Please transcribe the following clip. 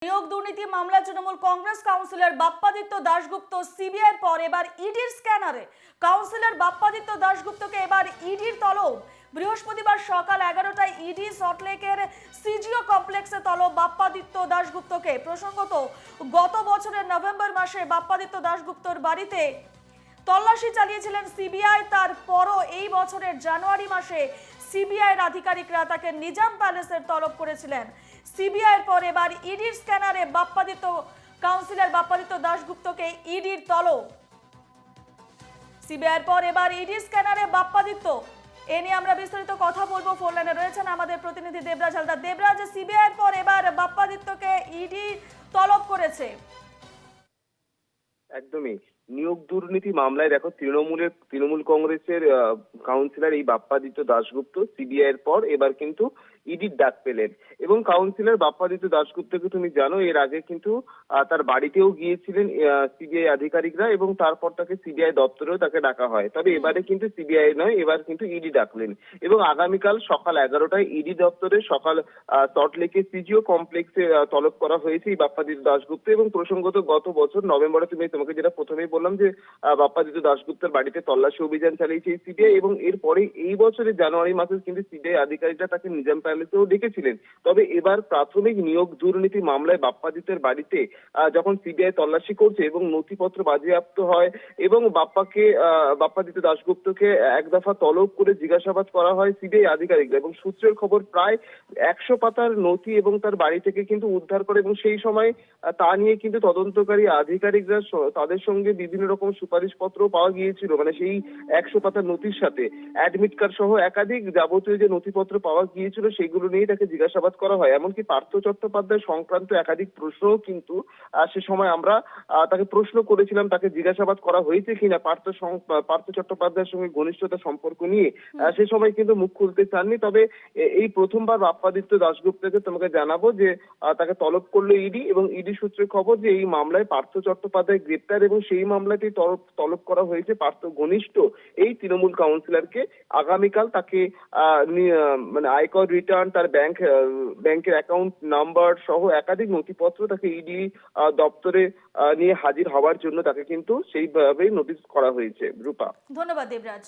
নিয়োগ দুর্নীতি মামলায় তৃণমূল কংগ্রেস কাউন্সিলর বাপ্পাদিত্য দাশগুপ্ত সিবিআইয়ের পর এবার ইডির স্ক্যানারে। কাউন্সিলর বাপ্পাদিত্য দাশগুপ্তকে এবার ইডির তলব। বৃহস্পতিবার সকাল 11টায় ইডি সল্টলেকের সিজিও কমপ্লেক্সে তলব বাপ্পাদিত্য দাশগুপ্তকে। প্রসঙ্গত, গত বছরের নভেম্বর মাসে বাপ্পাদিত্য দাশগুপ্তর বাড়িতে তল্লাশি চালিয়েছিলেন সিবিআই। তারপরও এই বছরের জানুয়ারি মাসে সিবিআইয়ের আধিকারিকরা তাকে নিজাম প্যালেসের তলব করেছিলেন। সিবিআইয়ের পর এবার ইডির স্ক্যানারে কাউন্সিলর বাপ্পাদিত্য দাশগুপ্তকে ইডির তলব। সিবিআইয়ের পর এবার ইডির স্ক্যানারে বাপ্পাদিত্য। এ নিয়ে আমরা বিস্তারিত কথা বলবো। ফোন লাইনে রয়েছেন আমাদের প্রতিনিধি দেবরাজ হালদার। দেবরাজ, সিবিআইয়ের পর এবার বাপ্পাদিত্যকে ইডি তলব করেছে। একদমই নিয়োগ দুর্নীতি মামলায় দেখো তৃণমূল কংগ্রেসের কাউন্সিলর এই বাপ্পাদিত্য দাশগুপ্ত সিবিআই এর পর এবার কিন্তু ইডির ডাক পেলেন। এবং কাউন্সিলর বাপ্পাদিত্য দাশগুপ্তকে তুমি জানো, এর আগে কিন্তু তার বাড়িতেও গিয়েছিলেন সিবিআই আধিকারিকরা এবং তারপর তাকে সিবিআই দপ্তরেও তাকে ডাকা হয়। তবে এবারে কিন্তু সিবিআই নয়, এবার কিন্তু ইডি ডাকলেন। এবং আগামীকাল সকাল 11টায় ইডি দপ্তরে সল্টলেকের সিজিও কমপ্লেক্সে তলব করা হয়েছে এই বাপ্পাদিত্য দাশগুপ্ত। এবং প্রসঙ্গত গত বছর নভেম্বরে তোমাকে যেটা প্রথমেই বললাম যে বাপ্পাদিত্য দাশগুপ্তের বাড়িতে তল্লাশি অভিযান চালিয়েছে সিবিআই এবং এরপরে এই বছরের জানুয়ারি মাসে কিন্তু সিবিআই আধিকারিকরা তাকে নিজাম প্যালেসেও ডেকেছিলেন। তবে এবার প্রাথমিক নিয়োগ দুর্নীতি মামলায় বাপ্পাদিত্যের বাড়িতে যখন সিবিআই তল্লাশি করছে এবং নথিপত্র বাজেয়াপ্ত হয় এবং বাপ্পাদিত্য দাশগুপ্তকে এক দফা তলব করে জিজ্ঞাসাবাদ করা হয় সিবিআই আধিকারিকরা। এবং সূত্রের খবর প্রায় 100 পাতার নথি এবং তার বাড়ি থেকে কিন্তু উদ্ধার করে এবং সেই সময় তা নিয়ে কিন্তু তদন্তকারী আধিকারিকরা তাদের সঙ্গে বিভিন্ন রকম সুপারিশপত্র পাওয়া গিয়েছিল। মানে সেই 100 পাতার নথির সাথে অ্যাডমিট কার্ড সহ একাধিক যাবতীয় যে নথিপত্র পাওয়া গিয়েছিল সেগুলো নিয়ে তাকে জিজ্ঞাসাবাদ করা হয়। এমনকি পার্থ চট্টোপাধ্যায় সংক্রান্ত একাধিক প্রশ্নও কিন্তু সে সময় আমরা তাকে প্রশ্ন করেছিলাম, তাকে জিজ্ঞাসাবাদ করা হয়েছে কিনা পার্থ চট্টোপাধ্যায়ের সঙ্গে ঘনিষ্ঠতা সম্পর্ক নিয়ে। সে সময় কিন্তু মুখ খুলতে চাননি। তবে এই প্রথমবার বাপ্পাদিত্য দাশগুপ্তকে তোমাকে জানাবো যে তাকে তলব করলো ইডি এবং ইডি সূত্রে খবর যে এই মামলায় পার্থ চট্টোপাধ্যায় গ্রেপ্তার এবং সেই মামলাতেই তলব করা হয়েছে পার্থ ঘনিষ্ঠ এই তৃণমূল কাউন্সিলরকে। আগামীকাল তাকে মানে আয়কর রিটার্ন, তার ব্যাংকের অ্যাকাউন্ট নাম্বার সহ একাধিক নথিপত্র তাকে ইডি দপ্তরে নিয়ে হাজির হওয়ার জন্য তাকে কিন্তু সেইভাবেই নোটিশ করা হয়েছে। রূপা, ধন্যবাদ দেবরাজ।